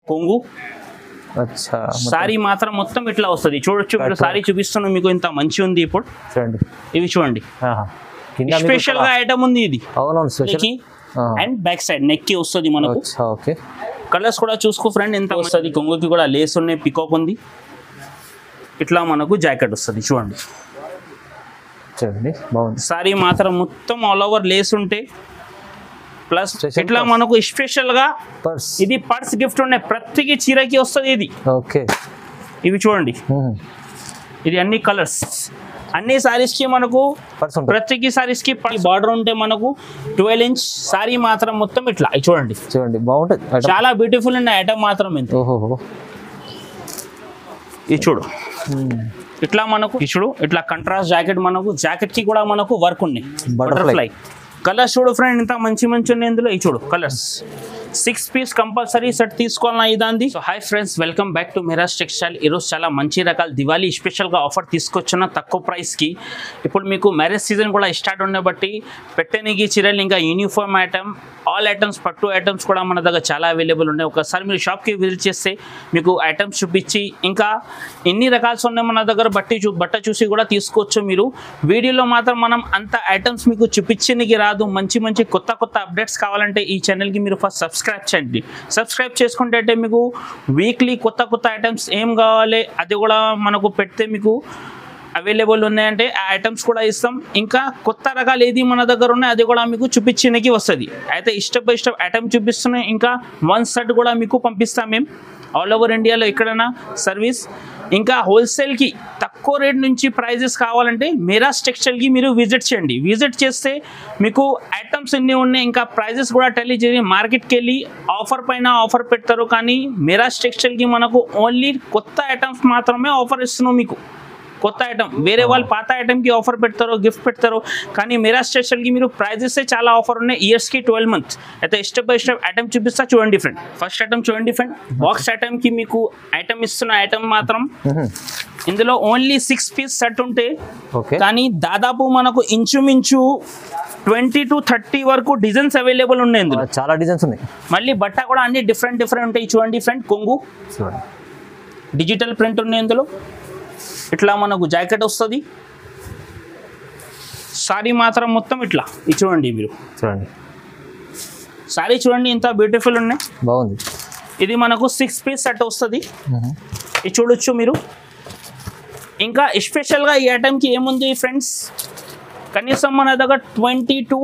కొంగు అచ్చా సారీ మాత్రం మొత్తం ఇట్లా వస్తుంది. చూడొచ్చు మీరు, సారీ చూపిస్తున్నాను మీకు, ఇంత మంచి ఉంది. ఇప్పుడు చూడండి, ఇవి చూడండి, స్పెషల్ గా ఐటమ్ ఉంది ఇది. అవునవును, special. And back side neck కి వస్తుంది మనకు. ఓకే, కలర్స్ కూడా చూసుకో ఫ్రెండ్ ఎంత వస్తుంది. కొంగుకి కూడా లేస్ ఉన్నాయి, పికాక్ ఉంది. ఇట్లా మనకు జాకెట్ వస్తుంది చూడండి. చూడండి బాగుంది. సారీ మాత్రం మొత్తం ఆల్ ఓవర్ లేస్ ఉంటే ప్లస్ ఇట్లా మనకు స్పెషల్ గా పర్స్, ఇది పర్స్ గిఫ్ట్ ఉన్నాయి. ప్రతికి చీరకి వస్తుంది ఇది. ఓకే, ఇవి చూడండి, ఇది అన్ని కలర్స్. అన్ని సారీస్ కి మనకు ప్రతికి సారీస్ కి బార్డర్ ఉంటే మనకు 12 ఇంచ్ సారీ మాత్రం మొత్తం ఇట్లా చూడండి. చూడండి బాగుంటుంది, చాలా బ్యూటిఫుల్ ఉన్నాయి ఐటమ్ మాత్రం. ఎంత ఇది చూడు, ఇట్లా మనకు చూడు, ఇట్లా కంట్రాస్ట్ జాకెట్. మనకు జాకెట్ కి కూడా మనకు వర్క్ ఉన్నాయి, బటర్ఫ్లై కలర్స్. చూడు ఫ్రెండ్ ఇంత మంచి మంచి ఉన్నాయి ఇందులో. ఈ చూడు కలర్స్. 6 పీస్ కంపల్సరీ సెట్ తీసుకోవాలన్నా ఇదాంది. So hi friends, welcome back to Miraj textile. ఈరోజు చాలా మంచి రకాల దివాళీ స్పెషల్గా ఆఫర్ తీసుకొచ్చిన తక్కువ ప్రైస్కి. ఇప్పుడు మీకు మ్యారేజ్ సీజన్ కూడా స్టార్ట్ ఉండే బట్టి పెట్టడానికి చీరలు, ఇంకా యూనిఫామ్ ఐటమ్, ఆల్ ఐటమ్స్, పట్టు ఐటమ్స్ కూడా మన దగ్గర చాలా అవైలబుల్ ఉన్నాయి. ఒకసారి మీరు షాప్కి విజిట్ చేస్తే మీకు ఐటమ్స్ చూపించి, ఇంకా ఎన్ని రకాల్స్ ఉన్నాయి మన దగ్గర బట్ట చూసి కూడా తీసుకోవచ్చు మీరు. వీడియోలో మాత్రం మనం అంత ఐటమ్స్ మీకు చూపించడానికి రాదు. మంచి మంచి కొత్త కొత్త అప్డేట్స్ కావాలంటే ఈ ఛానల్కి మీరు ఫస్ట్ సబ్స్క్రైబ్ చేయండి. సబ్స్క్రైబ్ చేసుకుంటే అంటే మీకు వీక్లీ కొత్త కొత్త ఐటమ్స్ ఏం కావాలి అది కూడా మనకు పెడితే మీకు అవైలబుల్ ఉన్నాయంటే ఆ ఐటమ్స్ కూడా ఇస్తాం. ఇంకా కొత్త రకాలు ఏది మన దగ్గర ఉన్నాయి అది కూడా మీకు చూపించడానికి వస్తుంది. అయితే స్టెప్ బై స్టెప్ ఐటమ్ చూపిస్తున్నాయి. ఇంకా 1 సెట్ కూడా మీకు పంపిస్తాం మేము ఆల్ ఓవర్ ఇండియాలో ఎక్కడైనా సర్వీస్. ఇంకా హోల్సేల్కి తక్కువ రేట్ నుంచి ప్రైజెస్ కావాలంటే మిరాజ్ టెక్స్టైల్కి మీరు విజిట్ చేయండి. విజిట్ చేస్తే మీకు ఐటమ్స్ ఎన్ని ఉన్నాయి, ఇంకా ప్రైజెస్ కూడా తెలియజేసి మార్కెట్కి వెళ్ళి ఆఫర్ పైన ఆఫర్ పెడతారు. కానీ మిరాజ్ టెక్స్టైల్కి మనకు ఓన్లీ కొత్త ఐటమ్స్ మాత్రమే ఆఫర్ ఇస్తున్నాం మీకు. కొత్త ఐటమ్ వేరే వాళ్ళు పాత ఐటమ్కి ఆఫర్ పెడతారు, గిఫ్ట్ పెడతారు. కానీ మిరాజ్ టెక్స్టైల్కి మీరు ప్రైజెస్ చాలా ఆఫర్ ఉన్నాయి. ఇయర్స్కి 12 మంత్స్. అయితే స్టెప్ బై స్టెప్ ఐటమ్ చూపిస్తా చూడండి ఫ్రెండ్. ఫస్ట్ ఐటమ్ చూడండి ఫ్రెండ్, బాక్స్ ఐటమ్కి మీకు ఐటమ్ ఇస్తున్న ఐటమ్ మాత్రం ఇందులో ఓన్లీ 6 పీస్ సెట్ ఉంటే, కానీ దాదాపు మనకు ఇంచుమించు 20 to 30 వరకు డిజైన్స్ అవైలబుల్ ఉన్నాయి. ఇందులో చాలా డిజైన్స్ ఉన్నాయి. మళ్ళీ బట్ట కూడా అన్ని డిఫరెంట్ డిఫరెంట్ ఉంటాయి. చూడండి ఫ్రెండ్, కొంగు డిజిటల్ ప్రింట్ ఉన్నాయి ఇందులో. ఇట్లా మనకు జాకెట్ వస్తుంది. సారీ మాత్రం మొత్తం ఇట్లా ఇది చూడండి మీరు. చూడండి సారీ చూడండి ఎంత బ్యూటిఫుల్ ఉన్నాయి, బాగుంది. ఇది మనకు 6 పీస్ సెట్ వస్తుంది. ఇది చూడొచ్చు మీరు. ఇంకా స్పెషల్గా ఈ ఐటమ్కి ఏముంది ఫ్రెండ్స్, కనీసం మన దగ్గర 20 to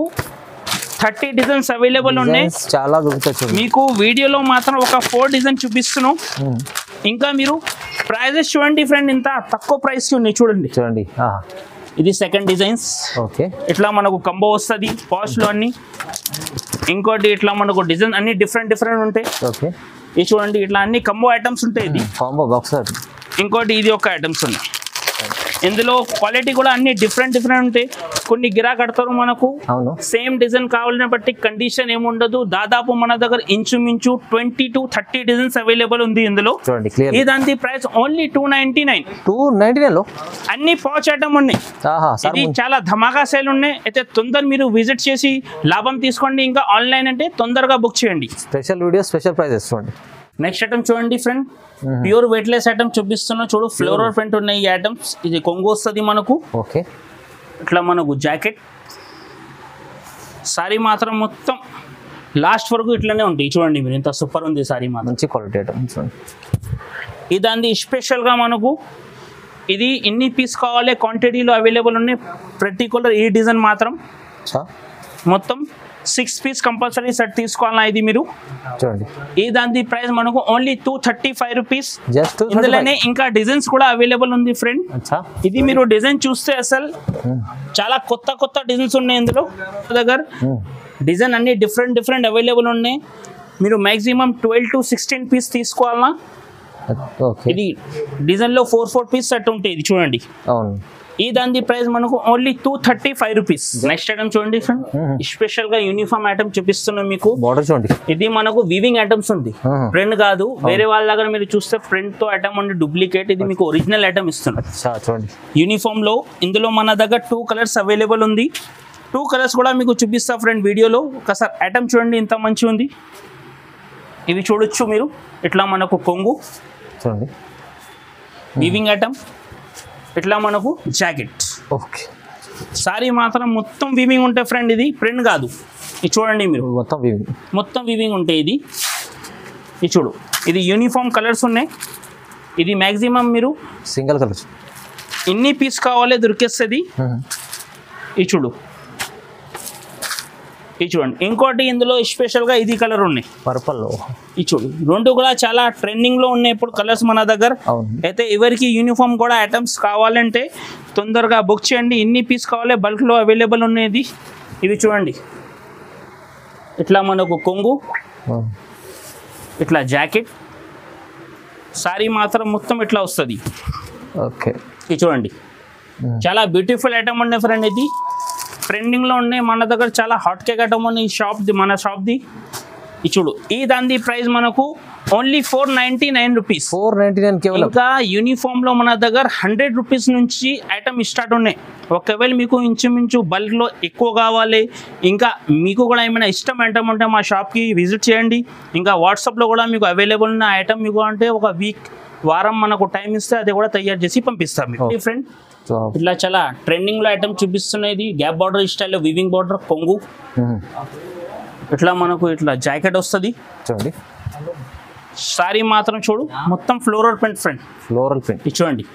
30 డిజైన్స్ అవైలబుల్ ఉన్నాయి. చాలా మీకు వీడియోలో మాత్రం ఒక 4 డిజైన్ చూపిస్తున్నాం. ఇంకా మీరు ప్రైజెస్ చూడండి ఫ్రెండ్, ఇంత తక్కువ ప్రైస్ ఉన్నాయి చూడండి. చూడండి, ఇది సెకండ్ డిజైన్స్. ఓకే, ఇట్లా మనకు కంబో వస్తుంది పాస్ట్లో అన్ని. ఇంకోటి ఇట్లా మనకు డిజైన్ అన్ని డిఫరెంట్ డిఫరెంట్ ఉంటాయి. ఓకే, ఇది చూడండి, ఇట్లా అన్ని కంబో ఐటమ్స్ ఉంటాయి. ఇది కాంబో బాక్స్. ఇంకోటి ఇది ఒక ఐటమ్స్ ఉన్నాయి. ఇందులో క్వాలిటీ కూడా అన్ని డిఫరెంట్ డిఫరెంట్ ఉంటాయి. కొన్ని గిరా కడతారు మనకు, సేమ్ డిజైన్ కావాలని బట్టి కండిషన్ ఏముండదు. దాదాపు మన దగ్గర ఇంచుమించు 20 to 30 డిజైన్స్ అవైలబుల్ ఉంది ఇందులో. ఈ దాని ప్రైస్ ఓన్లీ 299 లో అన్ని పాచ్ ఐటమ్ ఉన్నాయి. ఇది చాలా ధమాకా సేల్ ఉన్నాయి. అయితే తొందర మీరు విజిట్ చేసి లాభం తీసుకోండి. ఇంకా ఆన్లైన్ అంటే తొందరగా బుక్ చేయండి. స్పెషల్ వీడియో, స్పెషల్ ప్రైజెస్ చూడండి. నెక్స్ట్ ఐటమ్ చూడండి ఫ్రెండ్, ప్యూర్ వెయిట్లెస్ ఐటమ్ చూపిస్తున్నా. చూడు, ఫ్లోరల్ ప్రింట్ ఉన్నాయి ఈ ఐటమ్స్. ఇది కొంగు వస్తుంది మనకు. ఓకే, ఇట్లా మనకు జాకెట్. సారీ మాత్రం మొత్తం లాస్ట్ వరకు ఇట్లానే ఉంటాయి. చూడండి మీరు, ఇంత సూపర్ ఉంది సారీ మాత్రం. మంచి క్వాలిటీ ఐటమ్ చూడండి. ఇదంది స్పెషల్గా మనకు. ఇది ఎన్ని పీస్ కావాలి క్వాంటిటీలో అవైలబుల్ ఉన్నాయి. పర్టికులర్ ఈ డిజైన్ మాత్రం మొత్తం 6 పీస్ కంపల్సరీ సెట్ తీసుకోవాలన్నా ఇది మీరు చూడండి. ఈ దాని ప్రైస్ మనకు ఓన్లీ 235 రూపీస్. జస్ట్ ఇందులోనే ఇంకా డిజైన్స్ కూడా అవైలబుల్ ఉంది ఫ్రెండ్. ఇది మీరు డిజైన్ చూస్తే అసలు చాలా కొత్త కొత్త డిజైన్స్ ఉన్నాయి ఇందులో. దగ్గర డిజైన్ అన్ని డిఫరెంట్ డిఫరెంట్ అవైలబుల్ ఉన్నాయి. మీరు మాక్సిమం 12 to 16 పీస్ తీసుకోవాలన్నా. ఇది డిజైన్లో 4 పీస్ సెట్ ఉంటాయి. ఇది చూడండి. అవును, ఈ దాని ప్రైస్ మనకు ఓన్లీ 235 రూపీస్. నెక్స్ట్ ఐటమ్ చూడండి ఫ్రెండ్, స్పెషల్ గా యూనిఫామ్ ఐటమ్ చూపిస్తున్నాం మీకు. చూడండి, ఇది మనకు వీవింగ్ ఐటమ్స్ ఉంది, ప్రింట్ కాదు. వేరే వాళ్ళ దగ్గర మీరు చూస్తే ప్రింట్ తో ఐటమ్ ఉంది డూప్లికేట్. ఇది మీకు ఒరిజినల్ ఐటమ్ ఇస్తున్నాం చూడండి. యూనిఫామ్ లో ఇందులో మన దగ్గర 2 కలర్స్ అవైలబుల్ ఉంది. 2 కలర్స్ కూడా మీకు చూపిస్తా ఫ్రెండ్ వీడియోలో. ఒకసారి ఐటమ్ చూడండి ఎంత మంచి ఉంది. ఇవి చూడొచ్చు మీరు ఇట్లా మనకు కొంగు చూడండి. వీవింగ్ ఐటమ్, ఇట్లా మనకు జాకెట్. ఓకే, సారీ మాత్రం మొత్తం వీవింగ్ ఉంటాయి ఫ్రెండ్, ఇది ప్రింట్ కాదు. ఇది చూడండి మీరు, మొత్తం వీవింగ్. మొత్తం వీవింగ్ ఉంటాయి. ఇది చూడు, ఇది యూనిఫామ్ కలర్స్ ఉన్నాయి. ఇది మ్యాక్సిమం మీరు సింగిల్ కలర్స్ ఎన్ని పీస్ కావాలో దొరికేస్తుంది. ఇది చూడు, ఇది చూడండి. ఇంకోటి ఇందులో స్పెషల్గా ఇది కలర్ ఉన్నాయి, పర్పల్. ఇది చూడు, రెండు కూడా చాలా ట్రెండింగ్లో ఉన్నాయి ఇప్పుడు కలర్స్ మన దగ్గర. అయితే ఎవరికి యూనిఫామ్ కూడా ఐటమ్స్ కావాలంటే తొందరగా బుక్ చేయండి. ఎన్ని పీస్ కావాలి బల్క్లో అవైలబుల్ ఉన్నది. ఇవి చూడండి, ఇట్లా మనకు కొంగు, ఇట్లా జాకెట్, సారీ మాత్రం మొత్తం ఇట్లా వస్తుంది. ఓకే, ఇది చూడండి, చాలా బ్యూటిఫుల్ ఐటమ్ ఉన్నాయి ఫ్రెండ్. ఇది ట్రెండింగ్లో ఉన్నాయి మన దగ్గర, చాలా హాట్ కేక్ ఐటమ్ ఉన్నాయి మన షాప్ది. ఇది చూడు, ఈ దాని ప్రైస్ మనకు ఓన్లీ 499 రూపీస్. 499 కేవలం. ఇంకా యూనిఫామ్లో మన దగ్గర 100 రూపీస్ నుంచి ఐటమ్ స్టార్ట్ ఉన్నాయి. ఒకవేళ మీకు ఇంచుమించు బల్క్లో ఎక్కువ కావాలి, ఇంకా మీకు కూడా ఏమైనా ఇష్టం ఐటమ్ ఉంటే మా షాప్కి విజిట్ చేయండి. ఇంకా వాట్సాప్లో కూడా మీకు అవైలబుల్ ఉన్న ఐటమ్ మీకు అంటే ఒక వారం మనకు టైం ఇస్తే అది కూడా తయారు చేసి పంపిస్తాం మీకు. ఫ్రెండ్ ఇట్లా చాలా ట్రెండింగ్లో ఐటమ్ చూపిస్తున్నది. గ్యాప్ బార్డర్ స్టైల్లో వీవింగ్ బార్డర్, కొంగు, ఇట్లా మనకు ఇట్లా జాకెట్ వస్తుంది. చూడండి, సారీ మాత్రం చూడు మొత్తం floral print friend, floral print. ఇది చూడండి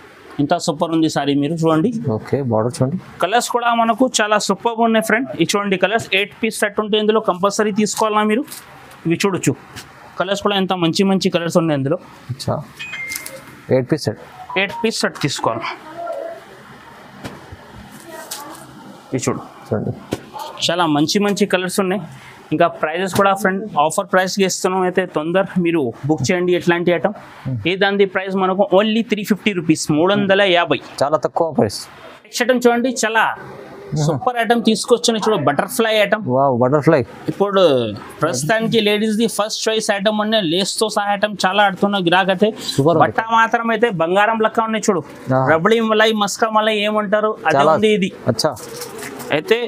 ఇంత సూపర్ ఉంది సారీ, మీరు చూడండి. ఓకే, బార్డర్ చూడండి. కలర్స్ కూడా మనకు చాలా సూపర్ ఉన్నాయి ఫ్రెండ్. ఇది చూడండి, కలర్స్ 8 పీస్ సెట్ ఉంటే ఇందులో కంపల్సరీ తీసుకోవాలా మీరు. ఇవి చూడొచ్చు, కలర్స్ కూడా ఎంత మంచి మంచి కలర్స్ ఉన్నాయి ఇందులో. 8 పీస్ సెట్, 8 పీస్ సెట్ తీసుకోవాలి. ఇది చూడండి, చాలా మంచి మంచి కలర్స్ ఉన్నాయి. ఇంకా ప్రైజెస్ కూడా ఫ్రెండ్ ఆఫర్ ప్రైస్కి ఇస్తున్నాం. అయితే తొందర మీరు బుక్ చేయండి ఎట్లాంటి ఐటమ్. ఈ దాని ప్రైస్ మనకు ఓన్లీ 350 రూపీస్, 350. చాలా తక్కువ ప్రైస్. నెక్స్ట్ ఐటమ్ చూడండి, చాలా సూపర్ ఐటమ్ తీసుకొచ్చిన చూడు, బటర్ఫ్లై ఐటమ్. బటర్ఫ్లై ఇప్పుడు ప్రస్తుతానికి ladies the first choice item ఉన్నాయి. లేస్ తో సహా ఐటమ్ చాలా ఆడుతున్న గిరాక్ అయితే. బట్ట మాత్రం అయితే బంగారం లెక్క ఉన్నాయి చూడు, రబడి మలై, మస్కా మలై ఏమంటారు అదే ఉంది ఇది. అయితే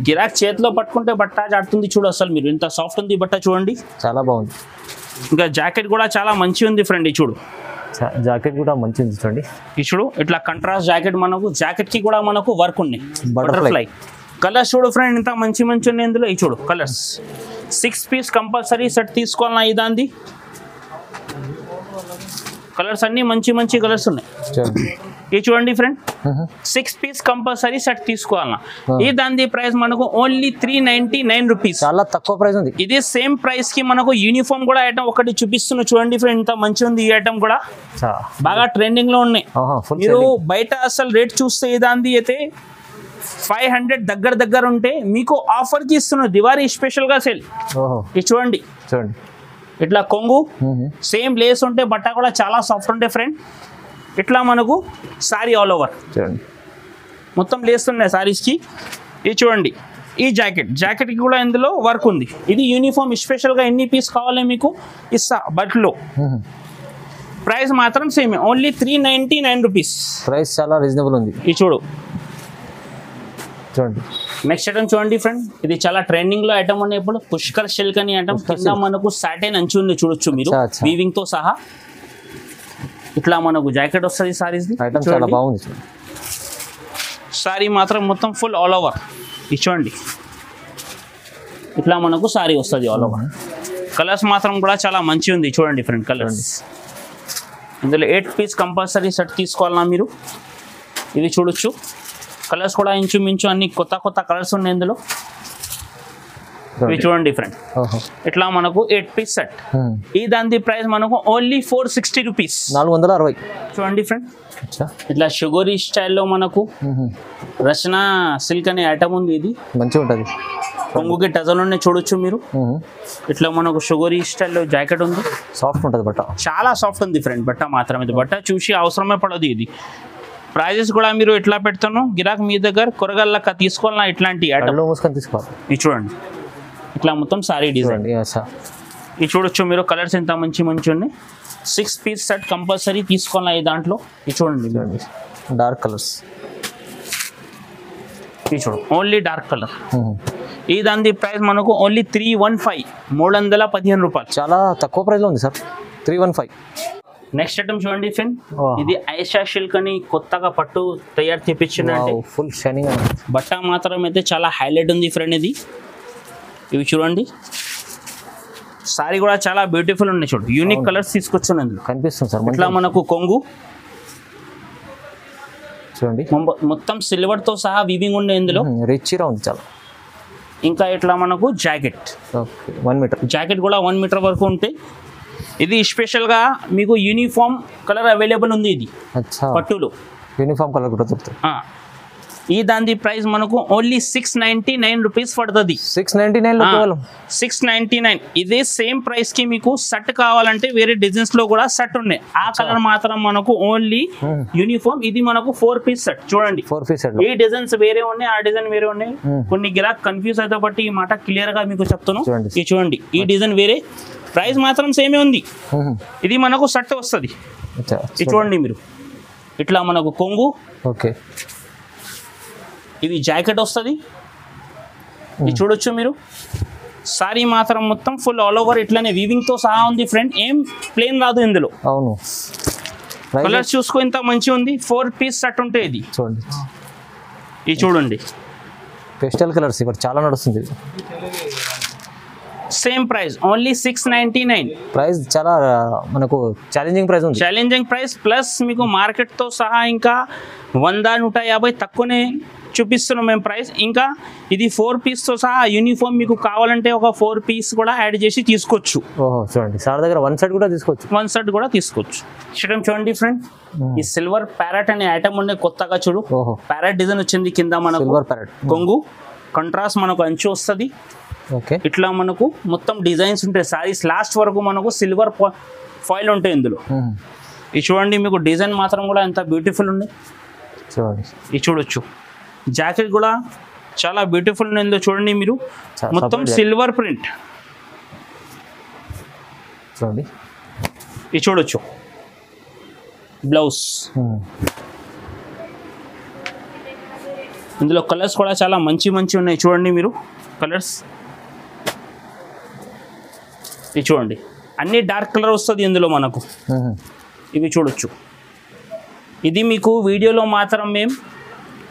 గిరాక్ చేతిలో పట్టుకుంటే బట్ట ఆడుతుంది చూడు, అసలు మీరు ఇంత సాఫ్ట్ ఉంది బట్ట చూడండి, చాలా బాగుంది. ఇంకా జాకెట్ కూడా చాలా మంచి ఉంది ఫ్రెండ్. ఇది చూడు, జాకెట్ కూడా మంచి ఉంది చూడండి. ఇది చూడు, ఇట్లా కంట్రాస్ట్ జాకెట్, మనకు జాకెట్ కి కూడా మనకు వర్క్ ఉన్నాయి. బటర్ఫ్లై కలర్స్ చూడు ఫ్రెండ్, ఇంత మంచి మంచి ఉన్నాయి ఇందులో. ఇది చూడు కలర్స్, 6 పీస్ కంపల్సరీ సెట్ తీసుకోవాలన్నా. ఇదాంది కలర్స్ అన్ని మంచి మంచి కలర్స్ ఉన్నాయి. ఇది చూడండి ఫ్రెండ్, 6 పీస్ కంపల్సరీ సెట్ తీసుకోవాలన్నా. ఈ దాని ప్రైస్ మనకు ఓన్లీ 399 రూపీస్, చాలా తక్కువ ప్రైస్ ఉంది. ఇది సేమ్ ప్రైస్ కి మనకు యూనిఫామ్ కూడా ఐటమ్ ఒకటి చూపిస్తున్నా చూడండి ఫ్రెండ్, ఇంత మంచి ఉంది. ఈ ఐటమ్ కూడా బాగా ట్రెండింగ్ లో ఉన్నాయి. మీరు బయట అసలు రేట్ చూస్తే ఈ దాని అయితే 500 దగ్గర ఉంటే మీకు ఆఫర్ కి ఇస్తున్నారు, దివాళీ స్పెషల్ గా సేల్. ఇది చూడండి, ఇట్లా కొంగు సేమ్ లేస్ ఉంటే బట్ట కూడా చాలా సాఫ్ట్ ఉంటాయి ఫ్రెండ్. ఇట్లా మనకు సారీ ఆల్ ఓవర్ మొత్తం లేస్ ఉన్నాయి సారీస్కి. ఇది చూడండి, ఈ జాకెట్కి కూడా ఇందులో వర్క్ ఉంది. ఇది యూనిఫామ్ స్పెషల్గా ఎన్ని పీస్ కావాలి మీకు ఇస్తా బట్లో. ప్రైస్ మాత్రం సేమ్, ఓన్లీ 399 రూపీస్. ప్రైస్ చాలా రీజనబుల్ ఉంది. ఇది చూడండి. నెక్స్ట్ ఐటమ్ చూడండి ఫ్రెండ్, ఇది చాలా ట్రెండింగ్ లో ఐటమ్ ఉన్నాయి ఇప్పుడు. పుష్కర్ సిల్క్ అని ఐటమ్, కింద మనకు సాటిన్ అంచు ఉంది చూడొచ్చు మీరు, వీవింగ్ తో సహా. ఇట్లా మనకు జాకెట్ వస్తుంది సారీస్, చాలా బాగుంది. సారీ మాత్రం మొత్తం ఫుల్ ఆల్ ఓవర్. ఇది చూడండి, ఇట్లా మనకు సారీ వస్తుంది ఆల్ ఓవర్. కలర్స్ మాత్రం కూడా చాలా మంచి ఉంది చూడండి ఫ్రెండ్. కలర్స్ ఇందులో 8 పీస్ కంపల్సరీ సెట్ తీసుకోవాలన్నా మీరు. ఇది చూడొచ్చు, కలర్స్ కూడా ఇంచుమించు అన్ని కొత్త కలర్స్ ఉన్నాయి ఇందులో. ఇవి చూడండి ఫ్రెండ్, ఇట్లా మనకు 8 పీస్ సెట్. ఈ దాని ప్రైస్ మనకు ఓన్లీ 460 రూపీస్, 460. చూడండి ఫ్రెండ్, ఇట్లా షుగరీ స్టైల్లో మనకు రచనా సిల్క్ అనే ఐటమ్ ఉంది. ఇది మంచిగా ఉంటుంది, కొంగుకి టజల్ ఉన్నాయి చూడొచ్చు మీరు. ఇట్లా మనకు షుగరీ స్టైల్లో జాకెట్ ఉంది, సాఫ్ట్ ఉంటుంది బట్ట, చాలా సాఫ్ట్ ఉంది ఫ్రెండ్. బట్ట మాత్రం ఇది బట్ట చూసి అవసరమే పడదు. ఇది ప్రైజెస్ కూడా మీరు ఎట్లా పెడతాను గిరాక్ మీ దగ్గర కూరగాయలక్క తీసుకోవాలన్నా ఇట్లాంటి ఐటమ్ తీసుకోవాలి. ఇది చూడండి, ఇట్లా మొత్తం సారీ డిజైన్. ఇది చూడొచ్చు మీరు, కలర్స్ ఎంత మంచి ఉన్నాయి. 6 పీస్ సెట్ కంపల్సరీ తీసుకోవాలా ఈ దాంట్లో. ఇది చూడండి, డార్క్ కలర్స్. ఇది చూడు, ఓన్లీ డార్క్ కలర్. ఈ దాని ప్రైస్ మనకు ఓన్లీ 315 315 రూపాయలు. చాలా తక్కువ ప్రైస్లో ఉంది సార్, 315. నెక్స్ట్ ఐటమ్ చూడండి ఫ్రెండ్, Wow. ఇది ఐషా సిల్క్ అని కొత్తగా పట్టు తయారు చేపించిందంటే ఫుల్ షైనింగ్ అండి. బట్ట మాత్రం అయితే చాలా హైలైట్ ఉంది ఫ్రెండ్. ఇది ఇవి చూడండి, సారీ కూడా చాలా బ్యూటిఫుల్ ఉన్నాయి. చూడు యూనిక్ కలర్స్ తీసుకొచ్చాను అందులో. కనిపిస్తుంది సార్ ఇట్లా మనకు కొంగు చూడండి, మొత్తం సిల్వర్ తో సహా వీవింగ్ ఉండే ఇందులో. రిచ్గా ఉంది చాలా. ఇంకా ఇట్లా మనకు జాకెట్, ఓకే 1 మీటర్ జాకెట్ కూడా 1 మీటర్ వరకు ఉంటాయి. ఇది స్పెషల్గా మీకు యూనిఫామ్ కలర్ అవైలబుల్ ఉంది. ఇది అచ్చా, పట్టులో యూనిఫామ్ కలర్ కూడా దొరుకుతుంది. ఈ దాని ప్రైస్ మనకు ఓన్లీ 699 రూపీస్ పడుతుంది. 699 కేవలం 699. ఇదే సేమ్ ప్రైస్ కి మీకు షర్ట్ కావాలంటే వేరే డిజైన్స్ లో కూడా షర్ట్ ఉన్నాయి. ఆ కలర్ మాత్రం మనకు ఓన్లీ యూనిఫామ్. ఇది మనకు 4 పీస్ షర్ట్ చూడండి. 4 పీస్ సెట్. ఈ డిజైన్స్ వేరే ఉన్నాయి, ఆ డిజైన్ వేరే ఉన్నాయి. కొన్ని గిరాక్ కన్ఫ్యూజ్ అయితే బట్టి ఈ మాట క్లియర్ గా మీకు చెప్తాను. ఇది చూడండి, ఈ డిజైన్ వేరే, ప్రైస్ మాత్రం సేమే ఉంది. ఇది మనకు షర్ట్ వస్తుంది. ఇది చూడండి మీరు, ఇట్లా మనకు కొంగు, ఓకే ఇది జాకెట్ వస్తుంది. ఇది చూడొచ్చు మీరు. సారీ మాత్రం మొత్తం ఫుల్ ఆల్ ఓవర్ ఇట్లానే వీవింగ్ తో సహా ఉంది ఫ్రెండ్. ఏం ప్లేన్ రాదు ఇందులో. అవును, కలర్స్ చూసుకో ఇంత మంచిగా ఉంది. 4 పీస్ సెట్ ఉంటాయి. ఇది చూడండి, ఇది చూడండి, పేస్టల్ కలర్స్ ఇక్కడ చాలా నడుస్తుంది. Same price only 699. ప్రైస్ చాలా మనకు ఛాలెంజింగ్ ప్రైస్ ఉంది. ఛాలెంజింగ్ ప్రైస్ ప్లస్ మీకు మార్కెట్ తో సహా ఇంకా 100-150 తక్కువనే చూపిస్తున్నాం మేము ప్రైస్. ఇంకా ఇది 4 పీస్ తో సహా యూనిఫామ్ మీకు కావాలంటే ఒక 4 పీస్ కూడా యాడ్ చేసి తీసుకోవచ్చు. ఓహో చూడండి, సార్ దగ్గర 1 సెట్ కూడా తీసుకోవచ్చు. 1 సెట్ కూడా తీసుకోవచ్చు. చూడండి ఫ్రెండ్, ఈ సిల్వర్ ప్యారెట్ అనే ఐటమ్ ఉండే కొత్తగా చూడు. ఓహో, ప్యారెట్ డిజైన్ వచ్చింది కింద మనకు. సిల్వర్ ప్యారెట్ కొంగు కంట్రాస్ట్ మనకు అంచు వస్తుంది. ఓకే, ఇట్లా మనకు మొత్తం డిజైన్స్ ఉంటాయి. సారీస్ లాస్ట్ వరకు మనకు సిల్వర్ ఫాయిల్ ఉంటాయి ఇందులో. ఇది చూడండి, మీకు డిజైన్ మాత్రం కూడా ఎంత బ్యూటిఫుల్ ఉంది చూడండి. ఇది చూడొచ్చు. జాకెట్ కూడా చాలా బ్యూటిఫుల్ ఉంది చూడండి మీరు. మొత్తం సిల్వర్ ప్రింట్ చూడండి, ఇది చూడొచ్చు. బ్లౌజ్ ఇందులో కలర్స్ కూడా చాలా మంచి ఉన్నాయి చూడండి మీరు. కలర్స్ ఇది చూడండి, అన్ని డార్క్ కలర్ వస్తుంది ఇందులో మనకు. ఇవి చూడొచ్చు. ఇది మీకు వీడియోలో మాత్రం మేము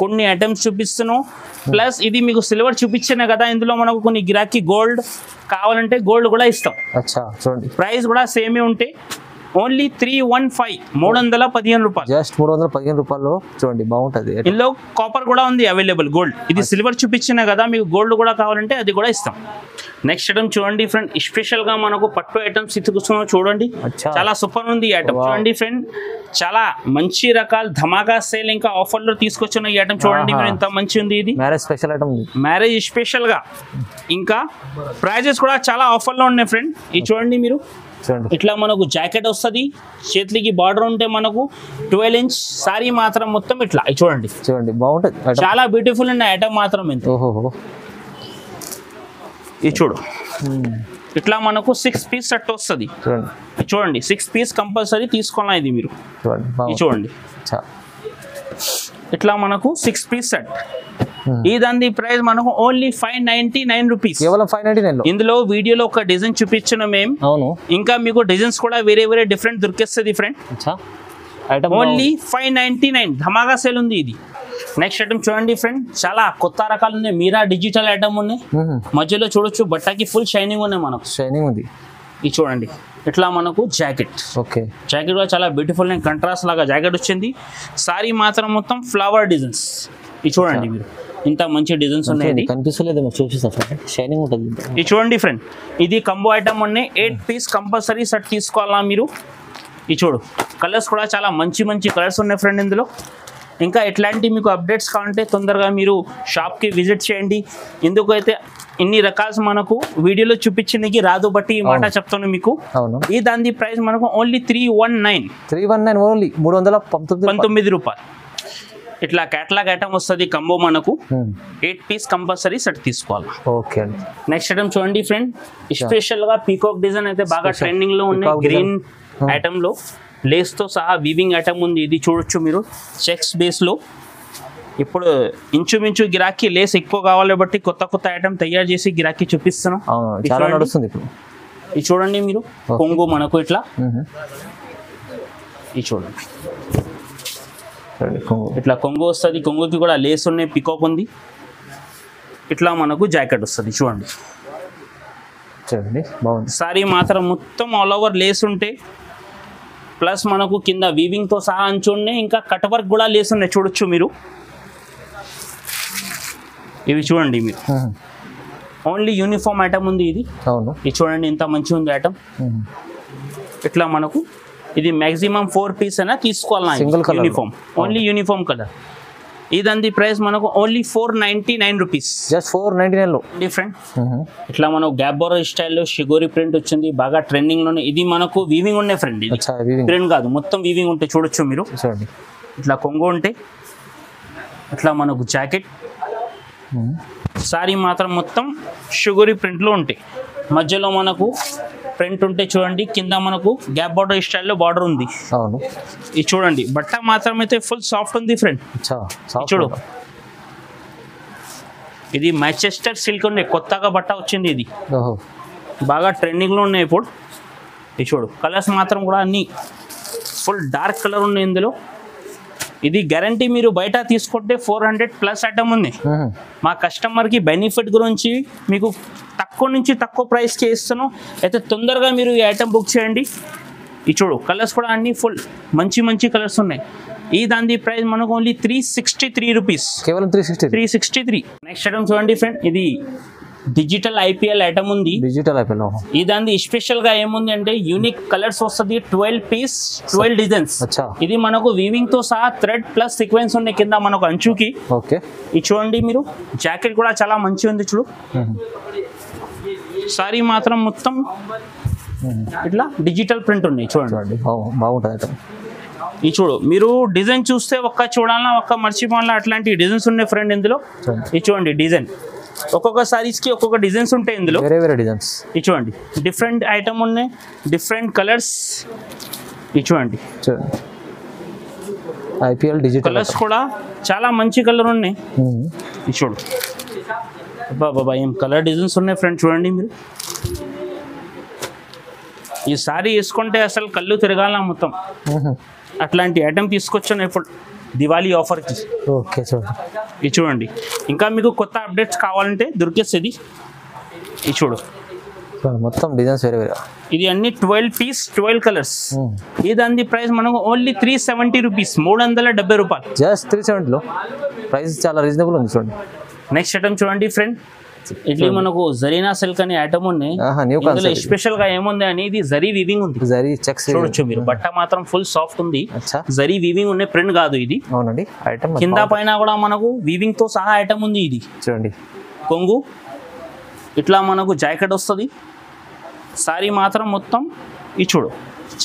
కొన్ని ఐటమ్స్ చూపిస్తున్నాం. ప్లస్ ఇది మీకు సిల్వర్ చూపించాను కదా, ఇందులో మనకు కొన్ని గిరాకీ గోల్డ్ కావాలంటే గోల్డ్ కూడా ఇస్తాం. అచ్చా చూడండి, ప్రైస్ కూడా సేమే ఉంటాయి. ఓన్లీ 315 315 రూపాయలు. జస్ట్ 315 రూపాయలు చూడండి, బాగుంటుంది. ఇందులో కాపర్ కూడా ఉంది అవైలబుల్. గోల్డ్ ఇది సిల్వర్ చూపించిన కదా, మీకు గోల్డ్ కూడా కావాలంటే అది కూడా ఇస్తాం. నెక్స్ట్ ఐటమ్ చూడండి ఫ్రెండ్, స్పెషల్ గా మనకు పట్టు ఐటమ్స్ తీసుకున్నాం చూడండి. చాలా సూపర్ ఉంది ఈ ఐటమ్. చూడండి ఫ్రెండ్, చాలా మంచి రకాల ధమాకా సేల్ ఇంకా ఆఫర్ లో తీసుకొచ్చిన ఈ ఐటమ్ చూడండి మీరు, ఎంత మంచి ఉంది. ఇది marriage special item, marriage special గా. ఇంకా ప్రైజెస్ కూడా చాలా ఆఫర్ లో ఉన్నాయి ఫ్రెండ్. ఇది చూడండి మీరు. ఇట్లా మనకు జాకెట్ వస్తుంది, చేతికి బార్డర్ ఉంటే మనకు 12 ఇంచ్ సారీ మాత్రం మొత్తం ఇట్లా చూడండి. బాగుంటుంది, చాలా బ్యూటిఫుల్ ఉన్న ఐటమ్ మాత్రం ఎంత. ఇది చూడు, ఇట్లా మనకు 6 పీస్ సెట్ వస్తుంది చూడండి. 6 పీస్ కంపల్సరీ తీసుకోవాలా ఇది మీరు. ఇది చూడండి, ఇట్లా మనకు 6 పీస్ సెట్. ఈ దాని ప్రైస్ మనకు ఓన్లీ 599 రూపీస్. కేవలం 599. ఇందులో వీడియోలో ఒక డిజైన్ చూపించిన మేము. అవును, ఇంకా మీకు డిజైన్స్ కూడా వేరే డిఫరెంట్ దొరికేస్తుంది ఫ్రెండ్. ఓన్లీ 599 ధమాకా సేల్ ఉంది ఇది. నెక్స్ట్ ఐటమ్ చూడండి ఫ్రెండ్, చాలా కొత్త రకాలు ఉన్నాయి. మీరా డిజిటల్ ఐటమ్ ఉన్నాయి. మధ్యలో చూడొచ్చు, బట్టకి ఫుల్ షైనింగ్ ఉన్నాయి మనకు. షైనింగ్ ఉంది. ఇది చూడండి, ఇట్లా మనకు జాకెట్. ఓకే, జాకెట్ కూడా చాలా బ్యూటిఫుల్ కంట్రాస్ట్ లాగా జాకెట్ వచ్చింది. సారీ మాత్రం మొత్తం ఫ్లవర్ డిజైన్స్. ఇది చూడండి మీరు, ఇంత మంచి డిజైన్స్ ఉన్నాయి. కనిపిస్తలేదు, షైనింగ్ ఉంటుంది. ఇది చూడండి ఫ్రెండ్, ఇది కంబో ఐటమ్ ఉన్నాయి. 8 పీస్ కంపల్సరీ సెట్ తీసుకోవాలా మీరు. ఇది చూడు, కలర్స్ కూడా చాలా మంచి కలర్స్ ఉన్నాయి ఫ్రెండ్ ఇందులో. ఇంకా ఎట్లాంటి మీకు అప్డేట్స్ కావాలంటే తొందరగా మీరు షాప్కి విజిట్ చేయండి. ఎందుకైతే ఇన్ని రకాలు మనకు వీడియోలో చూపించింది రాదు, బట్టి ఈ మాట చెప్తాను మీకు. ఈ దాని ప్రైస్ మనకు ఓన్లీ 319 ఓన్లీ 319 రూపాయలు. ఇట్లా క్యాటలాగ్ ఐటమ్ వస్తుంది కంబో మనకు. 8 పీస్ కంపల్సరీ సెట్ తీసుకోవాలి. ఓకే, నెక్స్ట్ ఐటమ్ చూడండి ఫ్రెండ్, స్పెషల్ గా పీకాక్ డిజైన్ అయితే బాగా ట్రెండింగ్ లో ఉన్నాయి. గ్రీన్ ఐటమ్ లో లేస్ తో సహా వీవింగ్ ఐటమ్ ఉంది. ఇది చూడొచ్చు మీరు, చెక్స్ బేస్ లో. ఇప్పుడు ఇంచుమించు గిరాకీ లేస్ ఎక్కువ కావాలి బట్టి కొత్త కొత్త ఐటమ్ తయారు చేసి గిరాకీ చూపిస్తున్నాం. అవును, చాలా నడుస్తుంది ఇప్పుడు. ఇది చూడండి మీరు, కొంగు మనకు ఇట్లా ఇది చూడండి, ఇట్లా కొంగు వస్తుంది. కొంగుకి కూడా లేస్ ఉన్నాయి, పికాక్ ఉంది. ఇట్లా మనకు జాకెట్ వస్తుంది చూడండి. చూడండి బాగుంది. సారీ మాత్రం మొత్తం ఆల్ ఓవర్ లేస్ ఉంటే, ప్లస్ మనకు కింద వీవింగ్తో సహా అంచు ఉన్నాయి. ఇంకా కట్ వర్క్ కూడా లేస్ ఉన్నాయి, చూడొచ్చు మీరు. ఇవి చూడండి మీరు, ఓన్లీ యూనిఫామ్ ఐటమ్ ఉంది ఇది. అవును, ఇది చూడండి ఇంత మంచిగా ఉంది ఐటమ్. ఇట్లా మనకు ఇది మ్యాక్సిమం 4 పీస్ అయినా తీసుకోవాలి. Uniform, only uniform colour. ఇదంది ప్రైస్ మనకు ఓన్లీ 499 రూపీస్. జస్ట్ 499 లో డిఫరెంట్. ఇట్లా మనకు గ్యాప్ బోర్డర్ స్టైల్లో షిగోరి ప్రింట్ వచ్చింది, బాగా ట్రెండింగ్ లోనే. ఇది మనకు వీవింగ్ ఉండే ఫ్రెండ్, ఇది ప్రింట్ కాదు, మొత్తం వీవింగ్ ఉంటే చూడొచ్చు మీరు. ఇట్లా కొంగు ఉంటే, ఇట్లా మనకు జాకెట్. సారీ మాత్రం మొత్తం షుగరీ ప్రింట్లో ఉంటాయి. మధ్యలో మనకు ప్రింట్ ఉంటే చూడండి, కింద మనకు గ్యాప్ బార్డర్ స్టైల్లో బార్డర్ ఉంది. అవును, ఇది చూడండి, బట్ట మాత్రం అయితే ఫుల్ సాఫ్ట్ ఉంది ఫ్రెండ్. చూడు, ఇది మ్యాంచెస్టర్ సిల్క్ ఉంది, కొత్తగా బట్ట వచ్చింది. ఇది బాగా ట్రెండింగ్లో ఉన్నాయి ఇప్పుడు. ఇది చూడు, కలర్స్ మాత్రం కూడా అన్ని ఫుల్ డార్క్ కలర్ ఉన్నాయి ఇందులో. ఇది గ్యారంటీ మీరు బయట తీసుకుంటే 400+ ఐటమ్ ఉంది. మా కస్టమర్కి బెనిఫిట్ గురించి మీకు తక్కువ నుంచి తక్కువ ప్రైస్కి ఇస్తాను. అయితే తొందరగా మీరు ఈ ఐటమ్ బుక్ చేయండి. ఇది చూడు, కలర్స్ కూడా అన్ని ఫుల్ మంచి మంచి కలర్స్ ఉన్నాయి. ఈ దాని ప్రైస్ మనకు ఓన్లీ 363 రూపీస్, కేవలం 363. నెక్స్ట్ ఐటమ్ చూడండి ఫ్రెండ్, ఇది డిజిటల్ IPL ఐటమ్ ఉంది. డిజిటల్ IPL ఈ దాని స్పెషల్ గా ఏముంది అంటే యూనిక్ కలర్స్ వస్తుంది. 12 పీస్ 12 డిజైన్స్. ఇది మనకు వీవింగ్ తో సహా థ్రెడ్ ప్లస్ సీక్వెన్స్ ఉన్నాయి కింద మనకు అంచుకి. ఓకే, ఇది చూడండి మీరు, జాకెట్ కూడా చాలా మంచిగా ఉంది చూడు. సారీ మాత్రం మొత్తం ఇట్లా డిజిటల్ ప్రింట్ ఉన్నాయి చూడండి, బాగుంటుంది. ఇది చూడు, మీరు డిజైన్ చూస్తే ఒక్క చూడాలన్నా ఒక్క మర్చిపోవాలన్నా అట్లాంటి డిజైన్స్ ఉన్నాయి ఫ్రెండ్ ఇందులో. ఇది చూడండి డిజైన్, ఒక్కొక్క సారీస్ కి ఒక్కొక్క డిజైన్స్ ఉంటాయి ఇందులో, వేరే వేరే డిజైన్స్. ఇది చూడండి, డిఫరెంట్ ఐటమ్ ఉన్నాయి, డిఫరెంట్ కలర్స్. ఇది చూడండి, IPL డిజిటల్ కలర్స్ కూడా చాలా మంచి కలర్ ఉన్నాయి. ఇది చూడు, బాబా ఏం కలర్ డిజైన్స్ ఉన్నాయి ఫ్రెండ్. చూడండి మీరు, ఈ సారీ వేసుకుంటే అసలు కళ్ళు తిరగాల మొత్తం. అట్లాంటి ఐటమ్ తీసుకొచ్చాను ఇప్పుడు దివాళీ ఆఫర్కి. ఓకే, చూడండి ఇది చూడండి. ఇంకా మీకు కొత్త అప్డేట్స్ కావాలంటే దొరికేస్తుంది. ఇది చూడు, మొత్తం డిజైన్స్ వేరే వేరే. ఇది అన్ని 12 పీస్ 12 కలర్స్. ఈ దాని ప్రైస్ మనకు ఓన్లీ 370 రూపీస్, 370 రూపాయలు. జస్ట్ 370 లో ప్రైస్ చాలా రీజనబుల్ ఉంది చూడండి. నెక్స్ట్ ఐటమ్ చూడండి ఫ్రెండ్, ఇట్లా మనకు జరీనా సిల్క్ అనే ఐటమ్ ఉన్నాయి. ఇందులో స్పెషల్ గా ఏముంది అని, ఇది జరీ వీవింగ్ ఉంది. జరీ చెక్స్ చూడొచ్చు మీరు, బట్ట మాత్రం ఫుల్ సాఫ్ట్ ఉంది. జరీ వీవింగ్ ఉన్నాయి, ప్రింట్ కాదు ఇది. అవునండి, ఐటమ్ కింద పైన కూడా మనకు వీవింగ్ తో సహా ఐటమ్ ఉంది. ఇది చూడండి, కొంగు ఇట్లా మనకు జాకెట్ వస్తుంది. సారీ మాత్రం మొత్తం ఇది చూడు,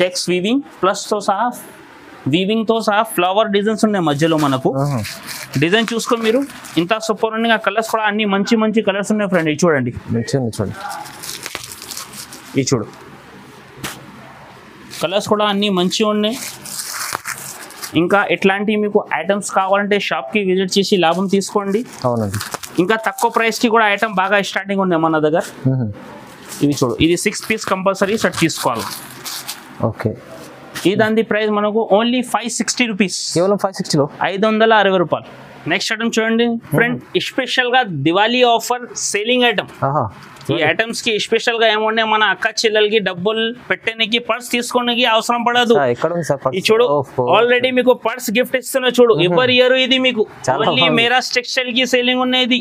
చెక్స్ వీవింగ్ ప్లస్ తో సహా వీవింగ్ తో సహా ఫ్లవర్ డిజైన్స్ ఉన్నాయి మధ్యలో మనకు. డిజైన్ చూసుకో మీరు, ఇంత సూపర్ ఉంది. కలర్స్ కూడా అన్ని మంచి మంచి కలర్స్ ఉన్నాయి ఫ్రెండ్. ఇది చూడండి, చూడండి, ఇది చూడు, కలర్స్ కూడా అన్ని మంచిగా ఉన్నాయి. ఇంకా ఇట్లాంటివి మీకు ఐటమ్స్ కావాలంటే షాప్కి విజిట్ చేసి లాభం తీసుకోండి. అవునండి, ఇంకా తక్కువ ప్రైస్కి కూడా ఐటమ్ బాగా స్టార్టింగ్ ఉన్నాయి మన దగ్గర. ఇవి చూడు, ఇది 6 పీస్ కంపల్సరీ సెట్ తీసుకోవాలి. ఓకే, ఈ దాని ప్రైస్ మనకు ఓన్లీ 560 రూపీస్, కేవలం 560 లో 560 రూపాయలు. నెక్స్ట్ ఐటమ్ చూడండి ఫ్రెండ్, స్పెషల్ గా దివాళీ ఆఫర్ సేలింగ్ ఐటమ్. ఈ ఐటమ్స్ కి స్పెషల్ గా ఏమంటే మన అక్క చెల్లెలకి డబ్బులు పెట్టడానికి పర్స్ తీసుకోవడానికి అవసరం పడదు. చూడు, ఆల్రెడీ మీకు పర్స్ గిఫ్ట్ ఇస్తున్నా చూడు. ఎవరి ఇయర్ ఇది మీకు ఓన్లీ మేరా టెక్స్టైల్ కి సేలింగ్ ఉన్నది.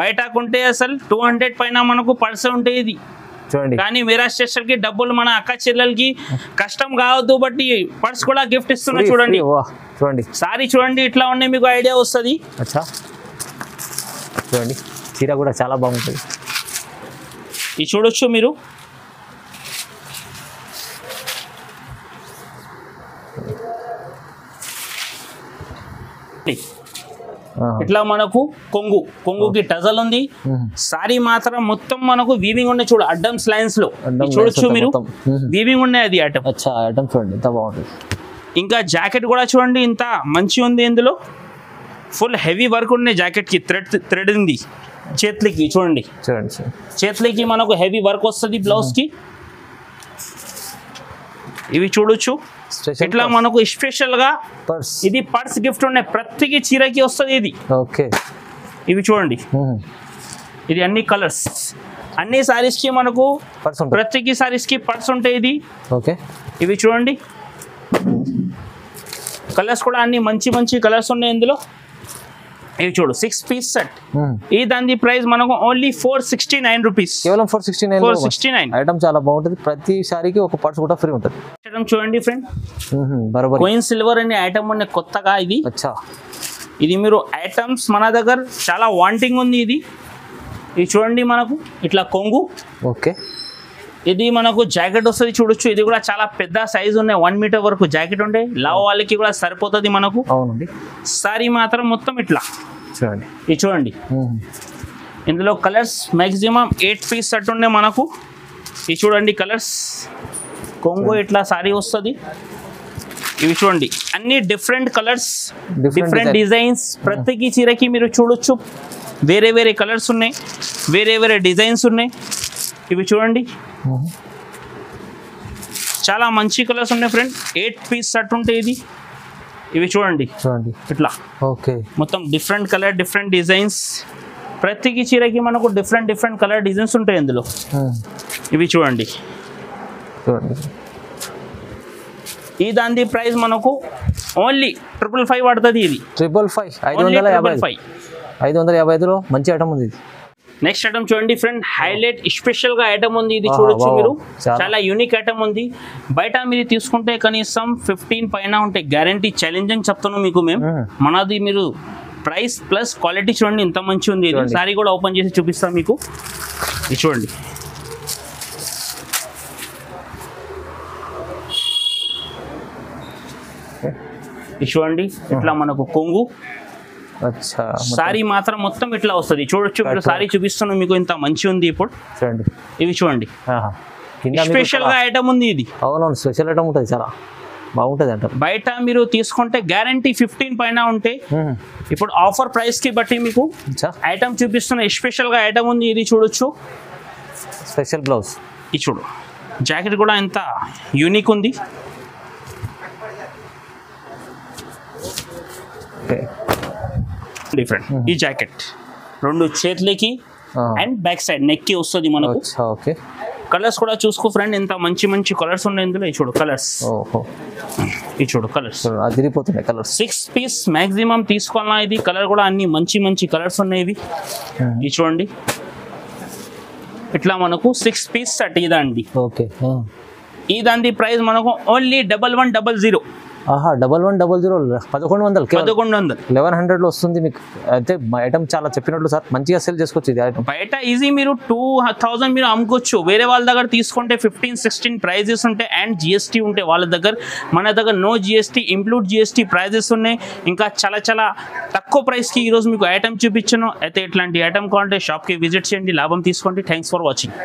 బయట కొంటే అసలు 200 పైన మనకు పర్స్ ఉంటాయి ఇది. కానీ మీరా స్టేషన్ కి డబ్బులు మన అక్క చెల్లెలకి కష్టం కావద్దు బట్టి పర్స్ కూడా గిఫ్ట్ ఇస్తున్నా చూడండి. చూడండి, సారీ చూడండి ఇట్లా ఉన్నాయి, మీకు ఐడియా వస్తుంది. చూడండి, చీర కూడా చాలా బాగుంటుంది. ఇది చూడొచ్చు మీరు, ఇట్లా మనకు కొంగుకి టజల్ ఉంది. సారీ మాత్రం మొత్తం మనకు వీవింగ్ ఉన్నాయి చూడు, అడ్డమ్స్ లైన్స్ లో చూడొచ్చు మీరు, వీవింగ్ ఉన్నాయి అది ఐటమ్. ఐటమ్ చూడండి ఎంత బాగుంటుంది. ఇంకా జాకెట్ కూడా చూడండి ఇంత మంచి ఉంది. ఇందులో ఫుల్ హెవీ వర్క్ ఉన్నాయి జాకెట్ కి, థ్రెడ్ ఉంది చేతులకి చూడండి, చూడండి. చేతులకి మనకు హెవీ వర్క్ వస్తుంది బ్లౌజ్ కి. ఇవి చూడొచ్చు ఇట్లా మనకు స్పెషల్ గా పర్స్, ఇది పర్స్ గిఫ్ట్ ఉన్నాయి, ప్రతికి చీరకి వస్తుంది ఇది. ఓకే. ఇవి చూడండి, ఇది అన్ని కలర్స్, అన్ని సారీస్ కి మనకు పర్స్ ఉంటుంది, ప్రతికి సారీస్ కి పర్స్ ఉంటాయి ఇది. ఓకే. ఇవి చూడండి కలర్స్ కూడా అన్ని మంచి మంచి కలర్స్ ఉన్నాయి ఇందులో. ఇవి చూడు 6 పీస్ సెట్, ఈ దాని ప్రైస్ మనకు ఓన్లీ 469 రూపీస్, కేవలం 469. 469. ఐటమ్ చాలా బాగుంటుంది, ప్రతి సారీకి ఒక పర్స్ కూడా ఫ్రీ ఉంటుంది. ఐటమ్ చూడండి ఫ్రెండ్, బరాబర్ కోయిన్ సిల్వర్ అనే ఐటమ్ ఉన్నాయి కొత్తగా ఇది. అచ్చా, ఇది మీరు ఐటమ్స్ మన దగ్గర చాలా వాంటింగ్ ఉంది ఇది. ఇది చూడండి మనకు ఇట్లా కొంగు, ఓకే. ఇది మనకు జాకెట్ వస్తుంది చూడొచ్చు, ఇది కూడా చాలా పెద్ద సైజ్ ఉన్నాయి, 1 మీటర్ వరకు జాకెట్ ఉండే, లావ్ వాళ్ళకి కూడా సరిపోతుంది మనకు. అవునండి. సారీ మాత్రం మొత్తం ఇట్లా చూడండి, ఇది చూడండి. ఇందులో కలర్స్ మాక్సిమం 8 పీస్ సెట్ ఉండే మనకు. ఇది చూడండి కలర్స్, కొంగు ఇట్లా సారీ వస్తుంది. ఇవి చూడండి అన్ని డిఫరెంట్ కలర్స్, డిఫరెంట్ డిజైన్స్, ప్రతికి చీరకి మీరు చూడొచ్చు వేరే వేరే కలర్స్ ఉన్నాయి, వేరే వేరే డిజైన్స్ ఉన్నాయి. ఇవి చూడండి చాలా మంచి కలర్స్ ఉన్నాయి ఫ్రెండ్, 8 పీస్ సెట్ ఉంటాయి ఇది. ఇవి చూడండి ఇట్లా, ఓకే. మొత్తం డిఫరెంట్ కలర్, డిఫరెంట్ డిజైన్స్, ప్రతికి చీరకి మనకు డిఫరెంట్ డిఫరెంట్ కలర్ డిజైన్స్ ఉంటాయి ఇందులో. ఇవి చూడండి, ఈ దాని ప్రైస్ మనకు ఓన్లీ 555 పడుతుంది ఇది. 555, 555లో మంచి ఐటమ్ ఉంది ఇది. నెక్స్ట్ ఐటమ్ చూడండి ఫ్రెండ్, హైలైట్ స్పెషల్ గా ఐటమ్ ఉంది ఇది చూడొచ్చు మీరు, చాలా యూనిక్ ఐటమ్ ఉంది. బయట మీరు తీసుకుంటే కనీసం 15 పైన ఉంటాయి గ్యారంటీ, ఛాలెంజింగ్ చెప్తాను మీకు మేము. మనది మీరు ప్రైస్ ప్లస్ క్వాలిటీ చూడండి ఇంత మంచి ఉంది. సారీ కూడా ఓపెన్ చేసి చూపిస్తాను మీకు, ఇది చూడండి. ఇది చూడండి ఇట్లా మనకు కొంగు, సారీ మాత్రం మొత్తం ఇట్లా వస్తుంది చూడొచ్చు మీరు. సారీ చూపిస్తున్నాను మీకు, ఇంత మంచి ఉంది ఇప్పుడు చూడండి. ఇవి చూడండి స్పెషల్ గా ఐటమ్ ఉంది ఇది. అవునవును, స్పెషల్ ఐటమ్ ఉంటుంది, చాలా బాగుంటుంది అంట. బయట మీరు తీసుకుంటే గ్యారంటీ 15 పైన ఉంటాయి. ఇప్పుడు ఆఫర్ ప్రైస్ కి బట్టి మీకు ఐటమ్ చూపిస్తున్న స్పెషల్ గా ఐటమ్ ఉంది ఇది చూడొచ్చు. స్పెషల్ బ్లౌజ్, ఇది చూడు, జాకెట్ కూడా ఎంత యూనిక్ ఉంది. డిఫరెంట్ ఈ జాకెట్ 2 చేతులకి అండ్ బ్యాక్ సైడ్ నెక్ కి వస్తుంది మనకు. ఓకే. కలర్స్ కూడా చూసుకో ఫ్రెండ్, ఎంత మంచి మంచి కలర్స్ ఉన్నాయి ఇందులో. ఈ చూడు కలర్స్, ఈ చూడు కలర్స్ అదిరిపోతున్నాయి కలర్స్. 6 పీస్ మాక్సిమం తీసుకోవాలా ఇది. కలర్ కూడా అన్ని మంచి మంచి కలర్స్ ఉన్నాయి ఇవి. ఇది చూడండి ఇట్లా మనకు 6 పీస్ సెట్ ఇదండి. ఓకే. ఈ దాని ప్రైస్ మనకు ఓన్లీ 1100. 1100, 1100, 1100లో వస్తుంది మీకు. అయితే ఐటమ్ చాలా చెప్పినట్లు సార్, మంచిగా సేల్ చేసుకోవచ్చు ఇది ఐటమ్. బయట ఈజీ మీరు 2000 మీరు అమ్ముకోవచ్చు, వేరే వాళ్ళ దగ్గర తీసుకుంటే 15-16 ప్రైజెస్ ఉంటాయి అండ్ జిఎస్టీ ఉంటాయి వాళ్ళ దగ్గర. మన దగ్గర no GST, include GST prices ఉన్నాయి. ఇంకా చాలా చాలా తక్కువ ప్రైస్కి ఈరోజు మీకు ఐటమ్ చూపించాను. అయితే ఇట్లాంటి ఐటమ్ కావాలంటే షాప్కి విజిట్ చేయండి, లాభం తీసుకోండి. Thanks for watching.